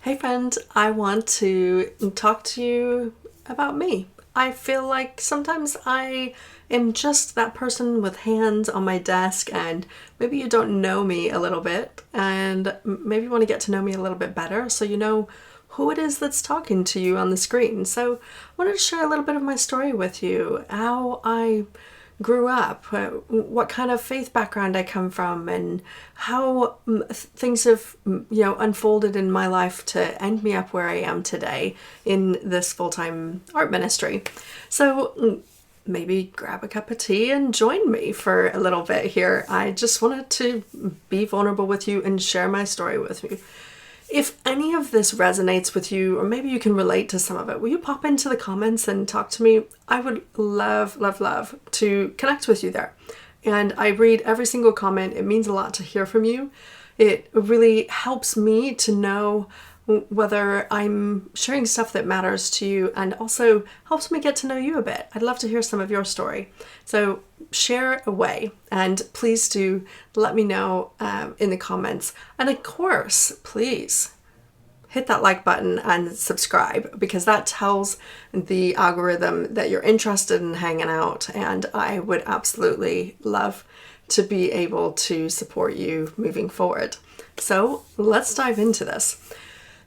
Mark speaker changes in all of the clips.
Speaker 1: Hey friend, I want to talk to you about me. I feel like sometimes I am just that person with hands on my desk, and maybe you don't know me a little bit, and maybe you want to get to know me a little bit better so you know who it is that's talking to you on the screen. So I wanted to share a little bit of my story with you, how I grew up, what kind of faith background I come from, and how things have unfolded in my life to end me up where I am today in this full-time art ministry. So maybe grab a cup of tea and join me for a little bit here. I just wanted to be vulnerable with you and share my story with you. If any of this resonates with you, or maybe you can relate to some of it, will you pop into the comments and talk to me? I would love, love, love to connect with you there. And I read every single comment. It means a lot to hear from you. It really helps me to know whether I'm sharing stuff that matters to you, and also helps me get to know you a bit. I'd love to hear some of your story. So share away, and please do let me know in the comments. And of course, please hit that like button and subscribe, because that tells the algorithm that you're interested in hanging out, and I would absolutely love to be able to support you moving forward. So let's dive into this.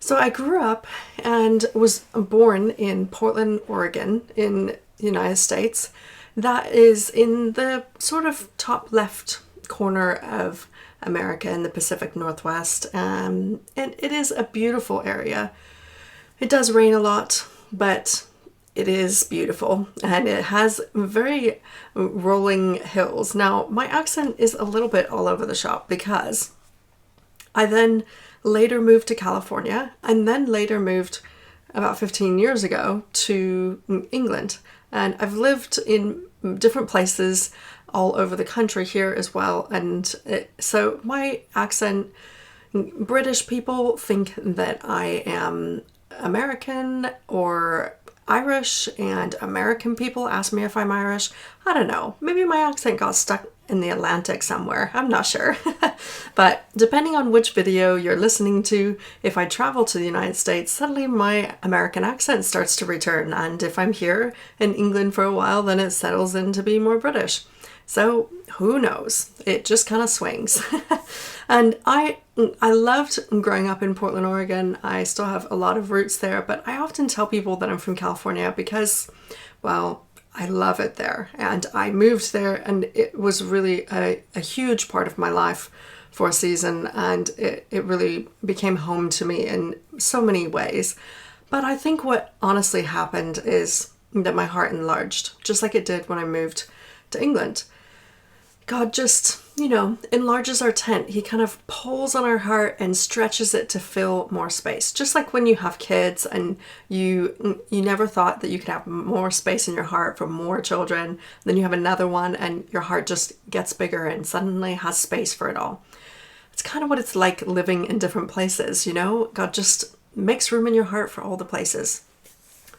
Speaker 1: So I grew up and was born in Portland, Oregon, in the United States. That is in the sort of top left corner of America in the Pacific Northwest. And it is a beautiful area. It does rain a lot, but it is beautiful, and it has very rolling hills. Now, my accent is a little bit all over the shop because I then later moved to California, and then later moved about 15 years ago to England. And I've lived in different places all over the country here as well. And so my accent, British people think that I am American or Irish, and American people ask me if I'm Irish. I don't know. Maybe my accent got stuck in the Atlantic somewhere. I'm not sure. But depending on which video you're listening to, if I travel to the United States, suddenly my American accent starts to return. And if I'm here in England for a while, then it settles in to be more British. So who knows? It just kind of swings. And I loved growing up in Portland, Oregon. I still have a lot of roots there, but I often tell people that I'm from California because, well, I love it there. And I moved there, and it was really a huge part of my life for a season, and it really became home to me in so many ways. But I think what honestly happened is that my heart enlarged, just like it did when I moved to England. God just, enlarges our tent. He kind of pulls on our heart and stretches it to fill more space. Just like when you have kids and you never thought that you could have more space in your heart for more children. Then you have another one and your heart just gets bigger and suddenly has space for it all. It's kind of what it's like living in different places, God just makes room in your heart for all the places.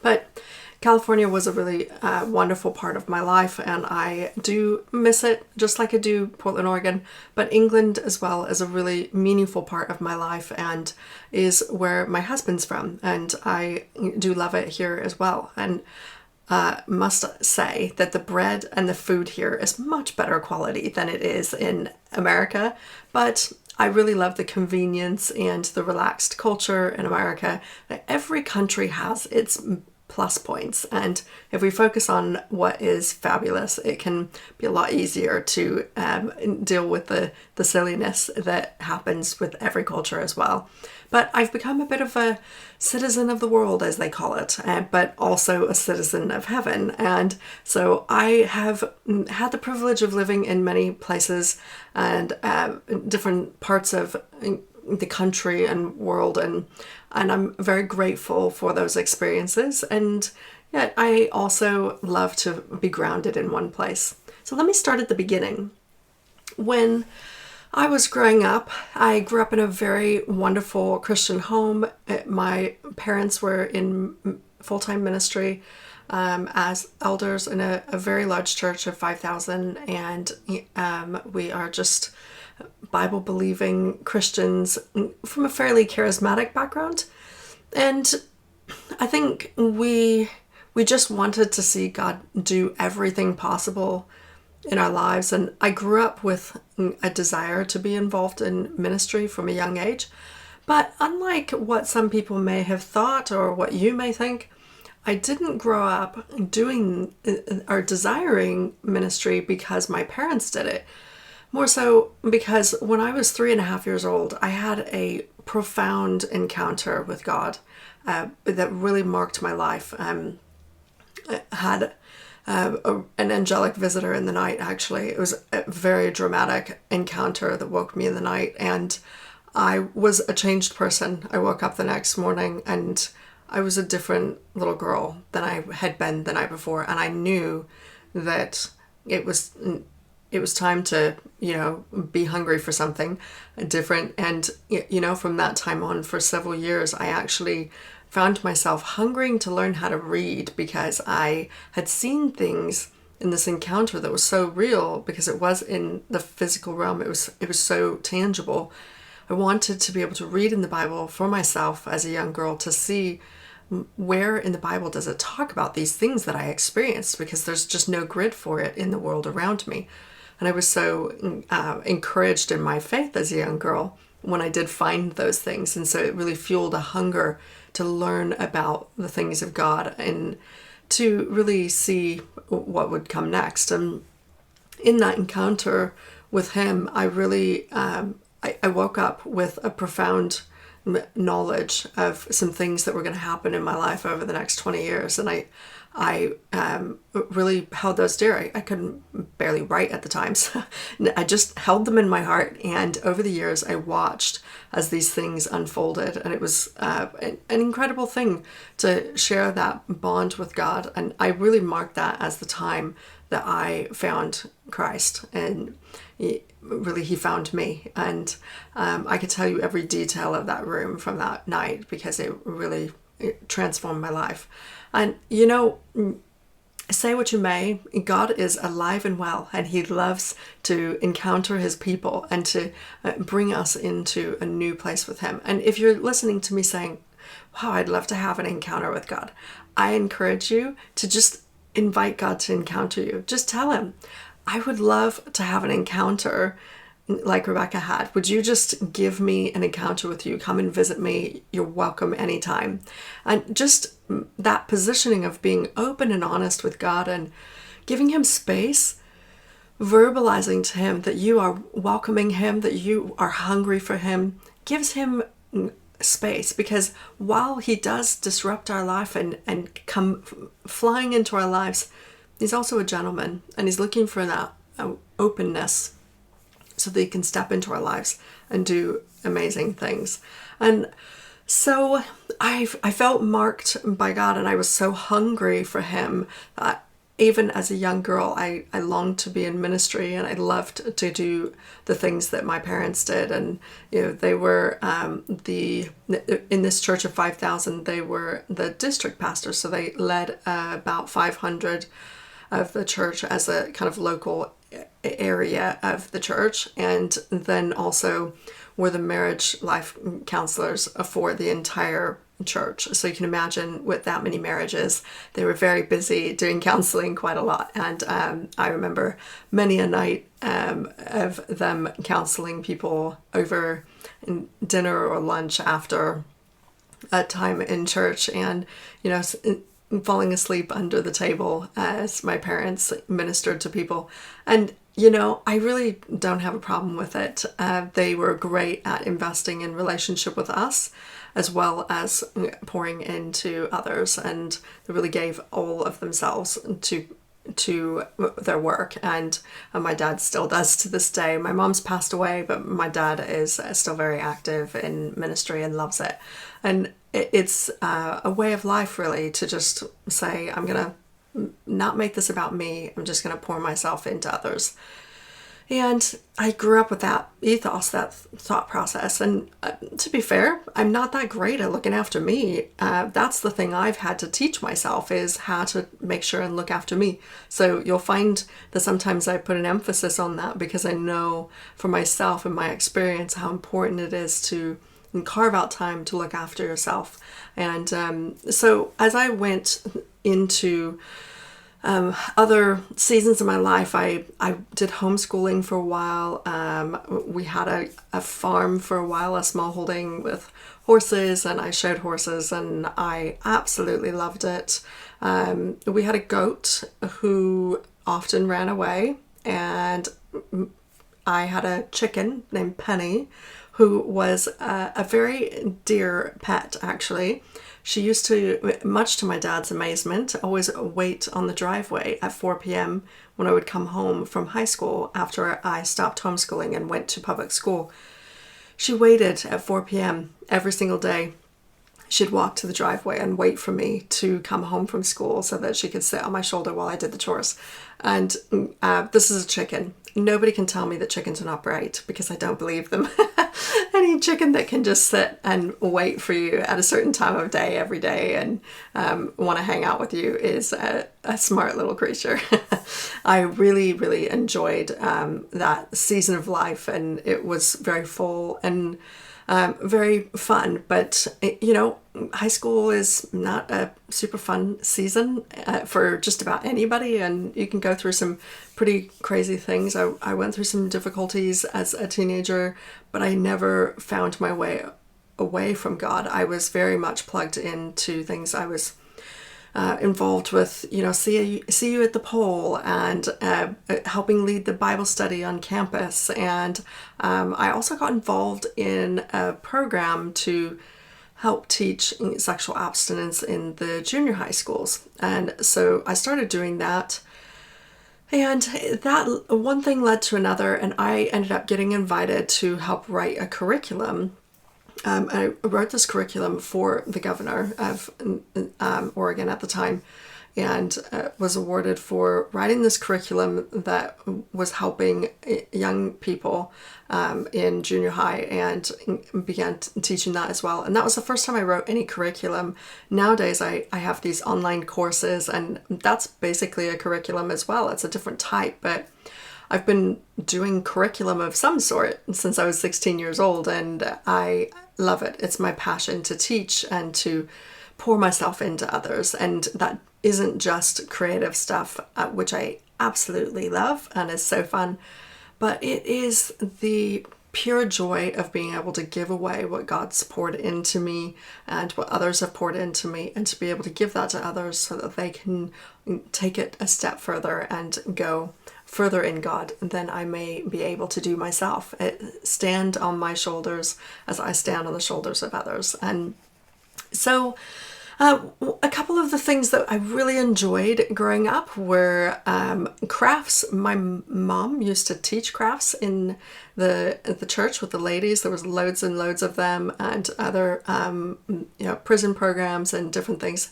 Speaker 1: But California was a really wonderful part of my life, and I do miss it just like I do Portland, Oregon. But England as well is a really meaningful part of my life, and is where my husband's from, and I do love it here as well. And must say that the bread and the food here is much better quality than it is in America, but I really love the convenience and the relaxed culture in America. Every country has its plus points, and if we focus on what is fabulous, it can be a lot easier to deal with the silliness that happens with every culture as well. But I've become a bit of a citizen of the world, as they call it, but also a citizen of heaven. And so I have had the privilege of living in many places and different parts of the country and world, and I'm very grateful for those experiences, and yet I also love to be grounded in one place. So let me start at the beginning. When I was growing up, I grew up in a very wonderful Christian home. My parents were in full-time ministry as elders in a very large church of 5,000, and we are just Bible-believing Christians from a fairly charismatic background. And I think we just wanted to see God do everything possible in our lives. And I grew up with a desire to be involved in ministry from a young age. But unlike what some people may have thought or what you may think, I didn't grow up doing or desiring ministry because my parents did it. More so because when I was 3.5 years old, I had a profound encounter with God that really marked my life. I had an angelic visitor in the night, actually. It was a very dramatic encounter that woke me in the night, and I was a changed person. I woke up the next morning and I was a different little girl than I had been the night before, and I knew that it was time to, be hungry for something different. And, from that time on, for several years, I actually found myself hungering to learn how to read, because I had seen things in this encounter that was so real, because it was in the physical realm. It was so tangible. I wanted to be able to read in the Bible for myself as a young girl, to see where in the Bible does it talk about these things that I experienced, because there's just no grid for it in the world around me. And I was so encouraged in my faith as a young girl when I did find those things. And so it really fueled a hunger to learn about the things of God and to really see what would come next. And in that encounter with him, I really, I woke up with a profound knowledge of some things that were going to happen in my life over the next 20 years. And I really held those dear. I couldn't barely write at the time, so I just held them in my heart. And over the years, I watched as these things unfolded, and it was an incredible thing to share that bond with God. And I really marked that as the time that I found Christ, and he found me. And I could tell you every detail of that room from that night, because it transformed my life. And say what you may, God is alive and well, and he loves to encounter his people and to bring us into a new place with him. And if you're listening to me saying, wow, I'd love to have an encounter with God, I encourage you to just invite God to encounter you. Just tell him, I would love to have an encounter like Rebekah had. Would you just give me an encounter with you? Come and visit me. You're welcome anytime. And just that positioning of being open and honest with God and giving him space, verbalizing to him that you are welcoming him, that you are hungry for him, gives him space. Because while he does disrupt our life and come flying into our lives, he's also a gentleman, and he's looking for that openness so that he can step into our lives and do amazing things. And so I felt marked by God, and I was so hungry for him that even as a young girl, I longed to be in ministry, and I loved to do the things that my parents did. And they were in this church of 5,000, they were the district pastors, so they led about 500 of the church as a kind of local area of the church, and then also were the marriage life counselors for the entire church. So you can imagine, with that many marriages, they were very busy doing counseling quite a lot. And I remember many a night of them counseling people over dinner or lunch after a time in church, and falling asleep under the table as my parents ministered to people. And I really don't have a problem with it. They were great at investing in relationship with us, as well as pouring into others, and they really gave all of themselves to their work. And my dad still does to this day. My mom's passed away, but my dad is still very active in ministry and loves it. And it's a way of life, really, to just say, I'm gonna not make this about me. I'm just gonna pour myself into others. And I grew up with that ethos, that thought process. And to be fair, I'm not that great at looking after me. That's the thing I've had to teach myself, is how to make sure and look after me. So you'll find that sometimes I put an emphasis on that, because I know for myself and my experience how important it is to carve out time to look after yourself. And so as I went into other seasons of my life, I did homeschooling for a while. We had a farm for a while, a small holding with horses, and I showed horses, and I absolutely loved it. We had a goat who often ran away, and I had a chicken named Penny, who was a very dear pet, actually. She used to, much to my dad's amazement, always wait on the driveway at 4 p.m. when I would come home from high school after I stopped homeschooling and went to public school. She waited at 4 p.m. every single day. She'd walk to the driveway and wait for me to come home from school so that she could sit on my shoulder while I did the chores. And this is a chicken. Nobody can tell me that chickens are not bright, because I don't believe them. Any chicken that can just sit and wait for you at a certain time of day every day and want to hang out with you is a smart little creature. I really, really enjoyed that season of life, and it was very full and very fun. But high school is not a super fun season for just about anybody, and you can go through some pretty crazy things. I went through some difficulties as a teenager, but I never found my way away from God. I was very much plugged into things. I was involved with, see you at the pole, and helping lead the Bible study on campus. And I also got involved in a program to help teach sexual abstinence in the junior high schools. And so I started doing that. And that one thing led to another, and I ended up getting invited to help write a curriculum. I wrote this curriculum for the governor of Oregon at the time, and was awarded for writing this curriculum that was helping young people in junior high, and began teaching that as well. And that was the first time I wrote any curriculum. Nowadays I have these online courses, and that's basically a curriculum as well. It's a different type, but I've been doing curriculum of some sort since I was 16 years old, and I love it. It's my passion to teach and to pour myself into others. And that isn't just creative stuff, which I absolutely love and is so fun, but it is the pure joy of being able to give away what God's poured into me and what others have poured into me, and to be able to give that to others so that they can take it a step further and go further in God than I may be able to do myself. Stand on my shoulders as I stand on the shoulders of others. And so a couple of the things that I really enjoyed growing up were crafts. My mom used to teach crafts in the church with the ladies. There was loads and loads of them, and other prison programs and different things.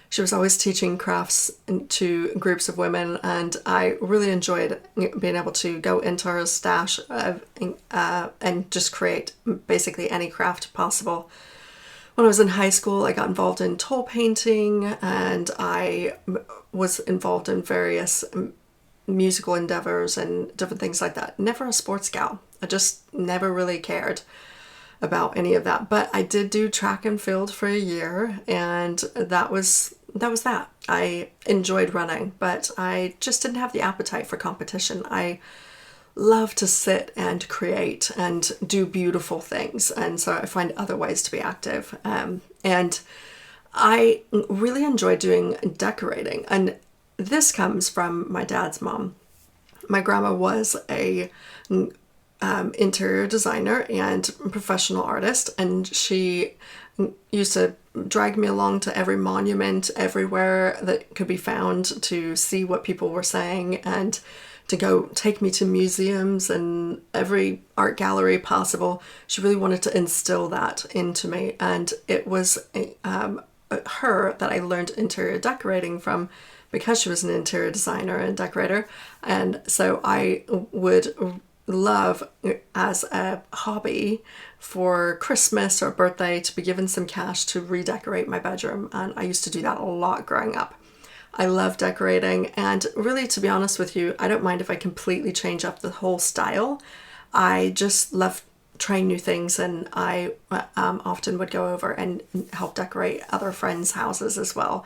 Speaker 1: She was always teaching crafts to groups of women, and I really enjoyed being able to go into her stash and just create basically any craft possible. When I was in high school, I got involved in toll painting, and I was involved in various musical endeavors and different things like that. Never a sports gal. I just never really cared about any of that. But I did do track and field for a year, and that was that. I enjoyed running, but I just didn't have the appetite for competition. I love to sit and create and do beautiful things, and so I find other ways to be active. And I really enjoy doing decorating, and this comes from my dad's mom. My grandma was a interior designer and professional artist, and she used to drag me along to every monument everywhere that could be found to see what people were saying, and to go take me to museums and every art gallery possible. She really wanted to instill that into me, and it was her that I learned interior decorating from, because she was an interior designer and decorator. And so I would love, as a hobby for Christmas or birthday, to be given some cash to redecorate my bedroom. And I used to do that a lot growing up. I love decorating, and really, to be honest with you, I don't mind if I completely change up the whole style. I just love trying new things, and I often would go over and help decorate other friends' houses as well,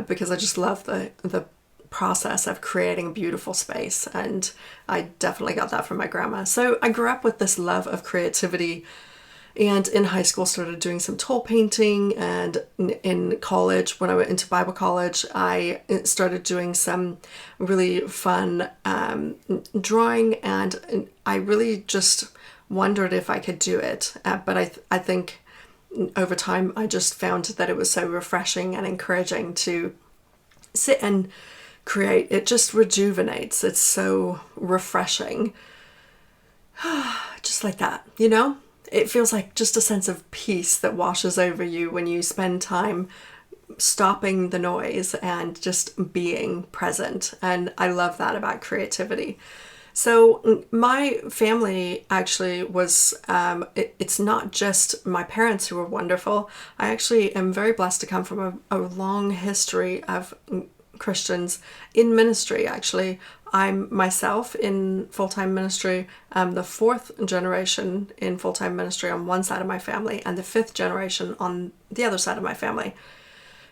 Speaker 1: because I just love the process of creating a beautiful space, and I definitely got that from my grandma. So I grew up with this love of creativity, and in high school started doing some toll painting, and in college, when I went into Bible college, I started doing some really fun drawing, and I really just wondered if I could do it. But I think over time I just found that it was so refreshing and encouraging to sit and create. It just rejuvenates. It's so refreshing. Just like that, you know? It feels like just a sense of peace that washes over you when you spend time stopping the noise and just being present. And I love that about creativity. So my family actually was, it's not just my parents who were wonderful. I actually am very blessed to come from a long history of Christians in ministry, actually. I'm myself in full-time ministry. I'm the fourth generation in full-time ministry on one side of my family, and the fifth generation on the other side of my family.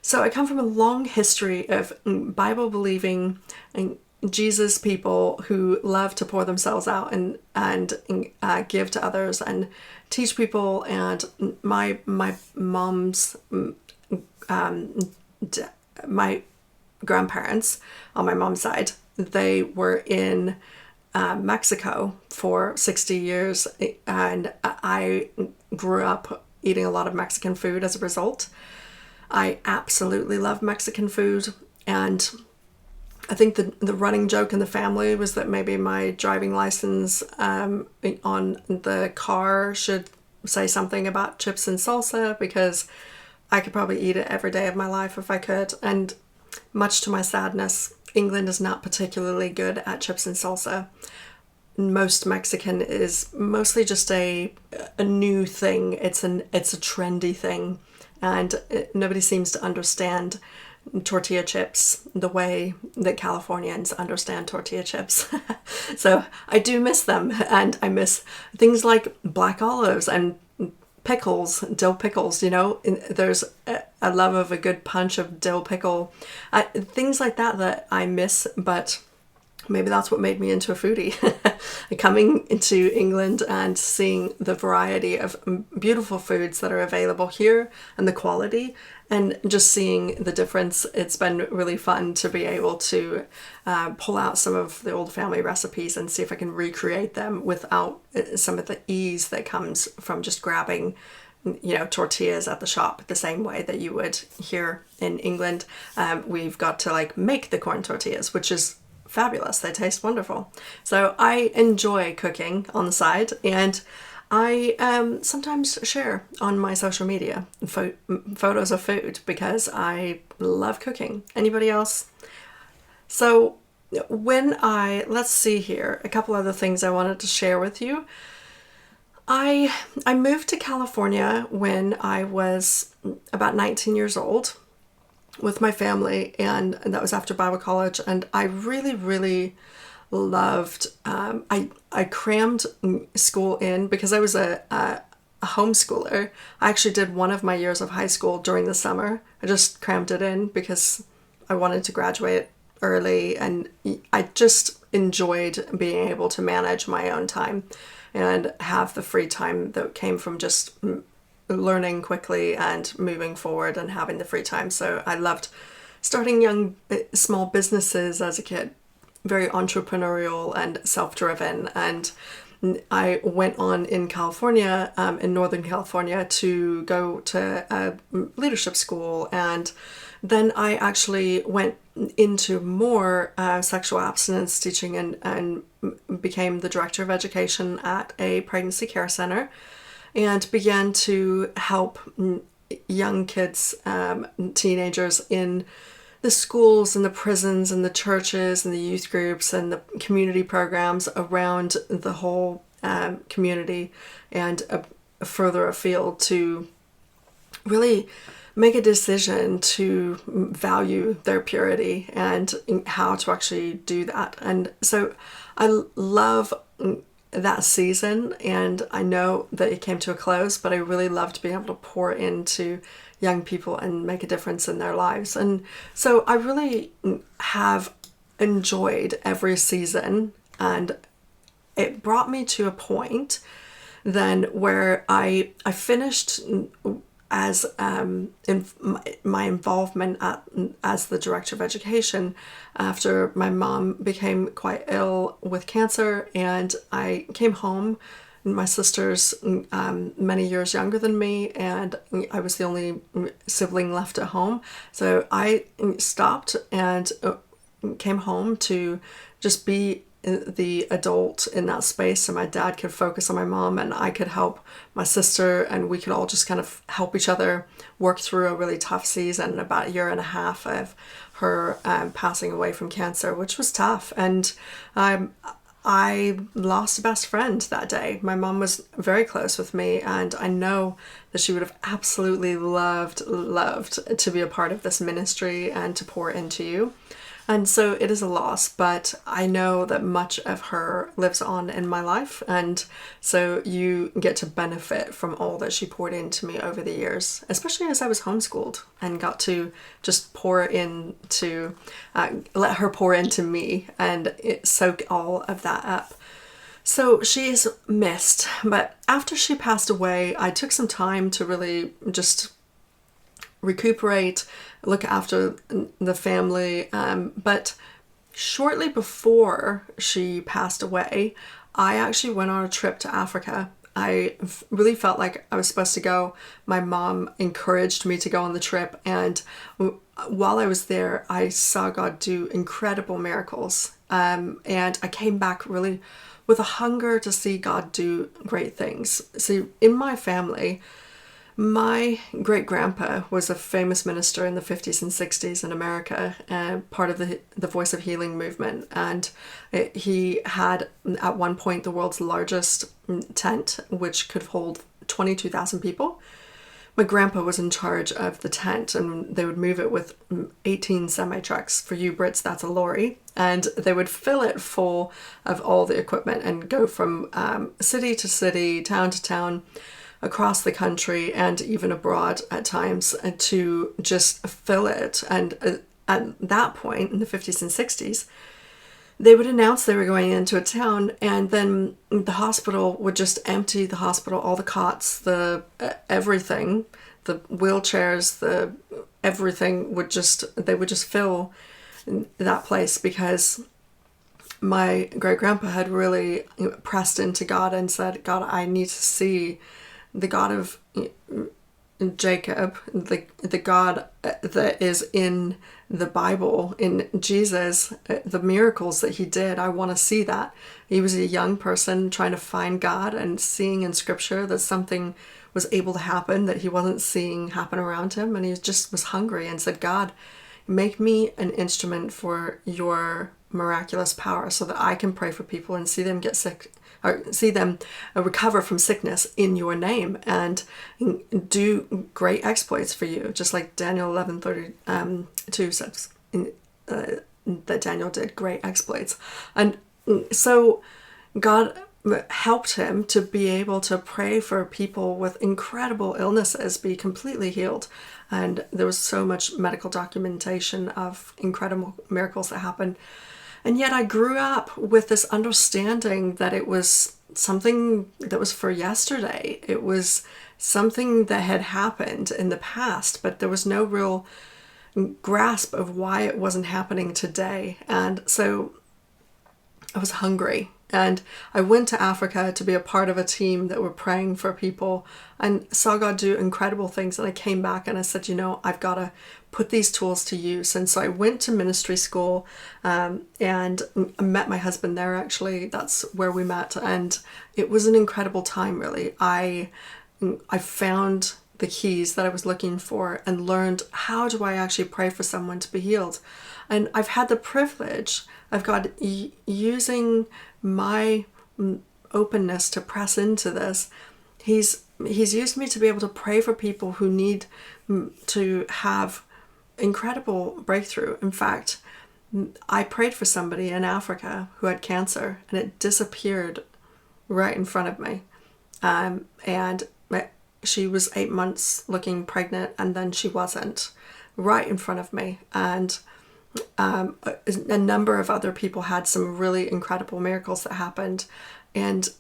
Speaker 1: So I come from a long history of Bible-believing and Jesus people who love to pour themselves out and give to others and teach people. And my mom's my grandparents on my mom's side, they were in Mexico for 60 years, and I grew up eating a lot of Mexican food as a result. I absolutely love Mexican food, and I think the running joke in the family was that maybe my driving license on the car should say something about chips and salsa, because I could probably eat it every day of my life if I could. And much to my sadness, England is not particularly good at chips and salsa. Most Mexican is mostly just a new thing. It's a trendy thing, and nobody seems to understand tortilla chips the way that Californians understand tortilla chips. So I do miss them, and I miss things like black olives and pickles, dill pickles, you know. There's a love of a good punch of dill pickle, things like that I miss. But maybe that's what made me into a foodie. Coming into England and seeing the variety of beautiful foods that are available here and the quality, and just seeing the difference. It's been really fun to be able to pull out some of the old family recipes and see if I can recreate them without some of the ease that comes from just grabbing, you know, tortillas at the shop the same way that you would here in England. We've got to like make the corn tortillas, which is fabulous. They taste wonderful. So I enjoy cooking on the side, and I sometimes share on my social media photos of food because I love cooking. Anybody else? So let's see here, a couple other things I wanted to share with you. I moved to California when I was about 19 years old with my family, and that was after Bible college, and I really, really loved, I crammed school in because I was a homeschooler. I actually did one of my years of high school during the summer. I just crammed it in because I wanted to graduate early, and I just enjoyed being able to manage my own time and have the free time that came from just learning quickly and moving forward and having the free time. So I loved starting small businesses as a kid, very entrepreneurial and self-driven. And I went on in California, in Northern California, to go to a leadership school. And then I actually went into more sexual abstinence teaching and became the director of education at a pregnancy care center, and began to help young kids, teenagers in the schools and the prisons and the churches and the youth groups and the community programs around the whole community and further afield to really make a decision to value their purity and how to actually do that. And so I love that season, and I know that it came to a close, but I really loved being able to pour into young people and make a difference in their lives. And so I really have enjoyed every season, and it brought me to a point then where I finished as in my involvement as the director of education after my mom became quite ill with cancer, and I came home. My sister's many years younger than me, and I was the only sibling left at home. So I stopped and came home to just be the adult in that space, so my dad could focus on my mom and I could help my sister, and we could all just kind of help each other work through a really tough season, about a year and a half of her passing away from cancer, which was tough. And I lost a best friend that day. My mom was very close with me, and I know that she would have absolutely loved to be a part of this ministry and to pour into you. And so it is a loss, but I know that much of her lives on in my life. And so you get to benefit from all that she poured into me over the years, especially as I was homeschooled and got to just pour into, let her pour into me and soak all of that up. So she is missed. But after she passed away, I took some time to really just recuperate, look after the family. But shortly before she passed away, I actually went on a trip to Africa. I really felt like I was supposed to go. My mom encouraged me to go on the trip. And while I was there, I saw God do incredible miracles. And I came back really with a hunger to see God do great things. See, in my family, my great-grandpa was a famous minister in the 50s and 60s in America, part of the Voice of Healing movement. And he had, at one point, the world's largest tent, which could hold 22,000 people. My grandpa was in charge of the tent, and they would move it with 18 semi-trucks. For you Brits, that's a lorry. And they would fill it full of all the equipment and go from city to city, town to town, across the country and even abroad at times, to just fill it. And at that point in the 50s and 60s, they would announce they were going into a town, and then the hospital would just empty the hospital, all the cots, the everything, the wheelchairs, the everything they would just fill that place, because my great-grandpa had really pressed into God and said, God, I need to see the God of Jacob, the God that is in the Bible, in Jesus, the miracles that he did. I want to see that. He was a young person trying to find God and seeing in scripture that something was able to happen that he wasn't seeing happen around him. And he just was hungry and said, God, make me an instrument for your miraculous power so that I can pray for people and see them get sick, or see them recover from sickness in your name, and do great exploits for you, just like Daniel 11:32 says that Daniel did great exploits. And so God helped him to be able to pray for people with incredible illnesses be completely healed. And there was so much medical documentation of incredible miracles that happened. And yet I grew up with this understanding that it was something that was for yesterday. It was something that had happened in the past, but there was no real grasp of why it wasn't happening today. And so I was hungry. And I went to Africa to be a part of a team that were praying for people, and saw God do incredible things. And I came back and I said, I've got to put these tools to use. And so I went to ministry school, and I met my husband there, actually. That's where we met. And it was an incredible time, really. I found the keys that I was looking for and learned how do I actually pray for someone to be healed. And I've had the privilege of God using my openness to press into this. He's used me to be able to pray for people who need to have incredible breakthrough. In fact, I prayed for somebody in Africa who had cancer, and it disappeared right in front of me. And she was 8 months looking pregnant, and then she wasn't, right in front of me. And a number of other people had some really incredible miracles that happened. And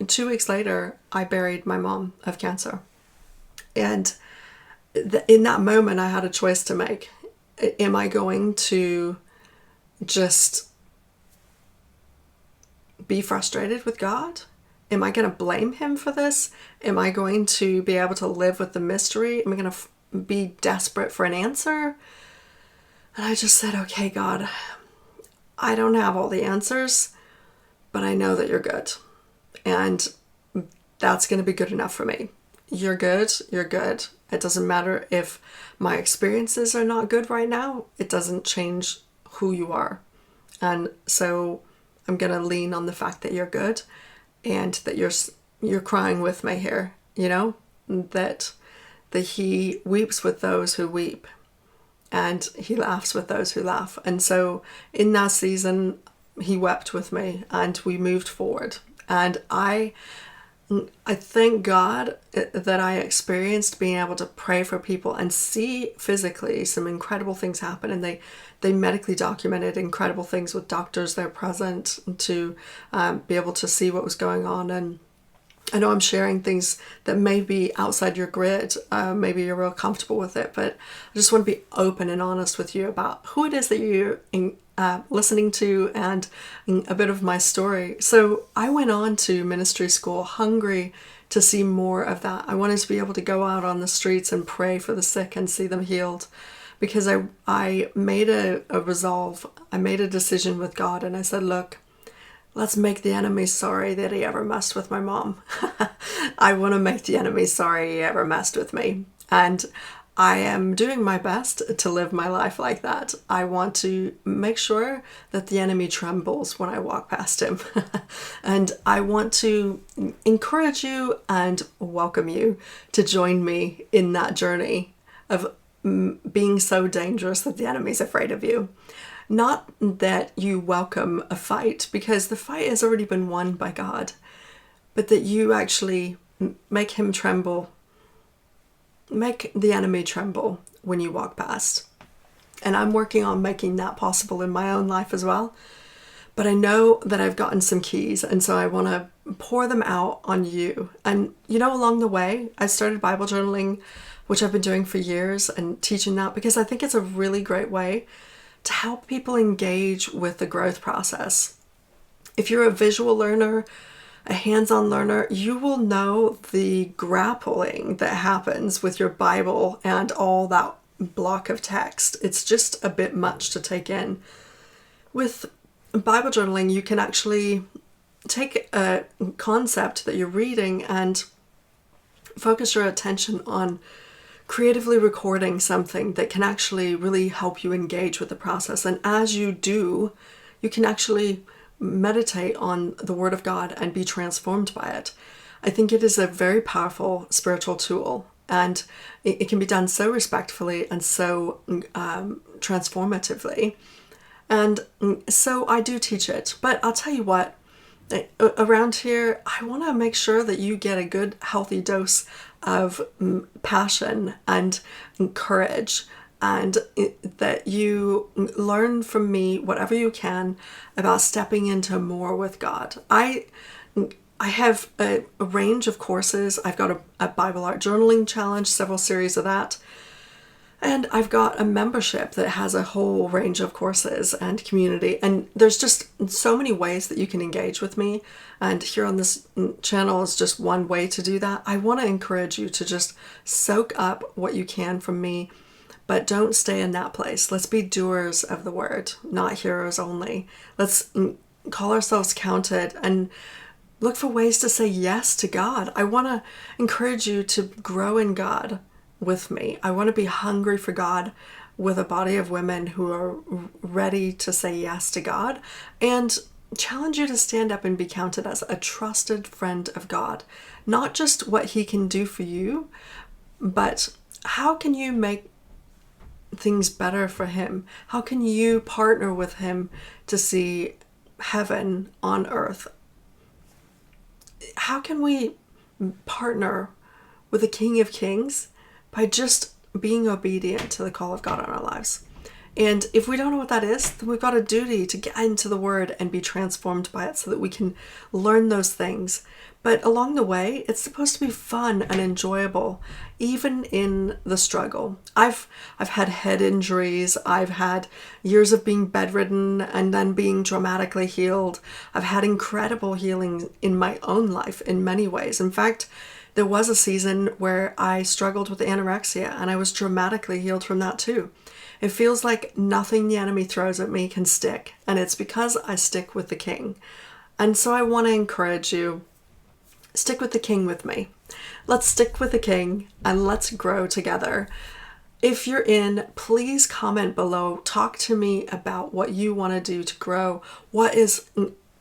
Speaker 1: 2 weeks later, I buried my mom of cancer. And in that moment, I had a choice to make. Am I going to just be frustrated with God? Am I going to blame him for this? Am I going to be able to live with the mystery? Am I going to be desperate for an answer? And I just said, okay, God, I don't have all the answers, but I know that you're good. And that's going to be good enough for me. You're good. You're good. It doesn't matter if my experiences are not good right now. It doesn't change who you are. And so I'm going to lean on the fact that you're good and that you're crying with me here, that he weeps with those who weep and he laughs with those who laugh. And so in that season, he wept with me and we moved forward. And I thank God that I experienced being able to pray for people and see physically some incredible things happen. And they medically documented incredible things with doctors there present to be able to see what was going on. And I know I'm sharing things that may be outside your grid. Maybe you're real comfortable with it, but I just want to be open and honest with you about who it is that you're listening to and a bit of my story. So I went on to ministry school hungry to see more of that. I wanted to be able to go out on the streets and pray for the sick and see them healed, because I made a resolve. I made a decision with God, and I said, look, let's make the enemy sorry that he ever messed with my mom. I want to make the enemy sorry he ever messed with me. And I am doing my best to live my life like that. I want to make sure that the enemy trembles when I walk past him. And I want to encourage you and welcome you to join me in that journey of being so dangerous that the enemy's afraid of you. Not that you welcome a fight, because the fight has already been won by God, but that you actually make him tremble. Make the enemy tremble when you walk past. And I'm working on making that possible in my own life as well. But I know that I've gotten some keys, and so I want to pour them out on you. And along the way, I started Bible journaling, which I've been doing for years, and teaching that because I think it's a really great way to help people engage with the growth process. If you're a visual learner, a hands-on learner, you will know the grappling that happens with your Bible and all that block of text. It's just a bit much to take in. With Bible journaling, you can actually take a concept that you're reading and focus your attention on creatively recording something that can actually really help you engage with the process. And as you do, you can actually meditate on the Word of God and be transformed by it. I think it is a very powerful spiritual tool, and it can be done so respectfully and so transformatively. And so I do teach it. But I'll tell you what, around here, I want to make sure that you get a good, healthy dose of passion and courage, and that you learn from me whatever you can about stepping into more with God. I have a range of courses. I've got a Bible Art Journaling Challenge, several series of that. And I've got a membership that has a whole range of courses and community. And there's just so many ways that you can engage with me. And here on this channel is just one way to do that. I want to encourage you to just soak up what you can from me, but don't stay in that place. Let's be doers of the word, not hearers only. Let's call ourselves counted. And Look for ways to say yes to God. I want to encourage you to grow in God with me. I want to be hungry for God with a body of women who are ready to say yes to God, and challenge you to stand up and be counted as a trusted friend of God. Not just what He can do for you, but how can you make things better for Him? How can you partner with Him to see heaven on earth? How can we partner with the King of Kings? By just being obedient to the call of God on our lives. And if we don't know what that is, then we've got a duty to get into the Word and be transformed by it so that we can learn those things. But along the way, it's supposed to be fun and enjoyable, even in the struggle. I've had head injuries. I've had years of being bedridden and then being dramatically healed. I've had incredible healing in my own life in many ways. In fact, there was a season where I struggled with anorexia, and I was dramatically healed from that too. It feels like nothing the enemy throws at me can stick, and it's because I stick with the King. And so I want to encourage you, stick with the King with me. Let's stick with the King and let's grow together. If you're in, please comment below. Talk to me about what you want to do to grow. What is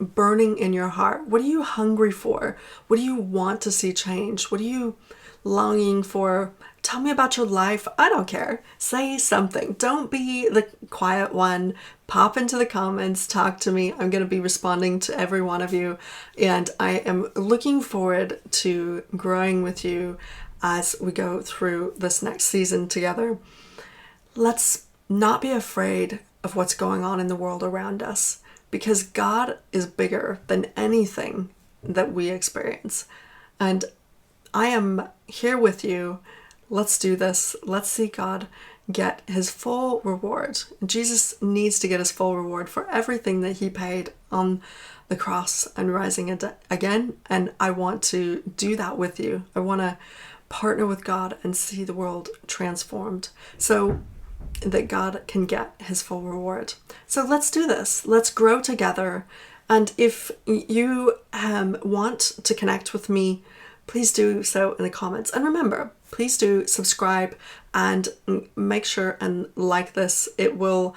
Speaker 1: burning in your heart? What are you hungry for? What do you want to see change? What are you longing for? Tell me about your life. I don't care. Say something. Don't be the quiet one. Pop into the comments. Talk to me. I'm going to be responding to every one of you. And I am looking forward to growing with you as we go through this next season together. Let's not be afraid of what's going on in the world around us, because God is bigger than anything that we experience. And I am here with you. Let's do this. Let's see God get His full reward. Jesus needs to get His full reward for everything that He paid on the cross and rising again. And I want to do that with you. I want to partner with God and see the world transformed so that God can get His full reward. So let's do this. Let's grow together. And if you want to connect with me, please do so in the comments. And remember, please do subscribe and make sure and like this. It will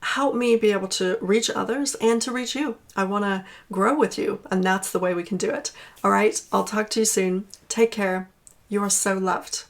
Speaker 1: help me be able to reach others and to reach you. I want to grow with you, and that's the way we can do it. All right, I'll talk to you soon. Take care. You are so loved.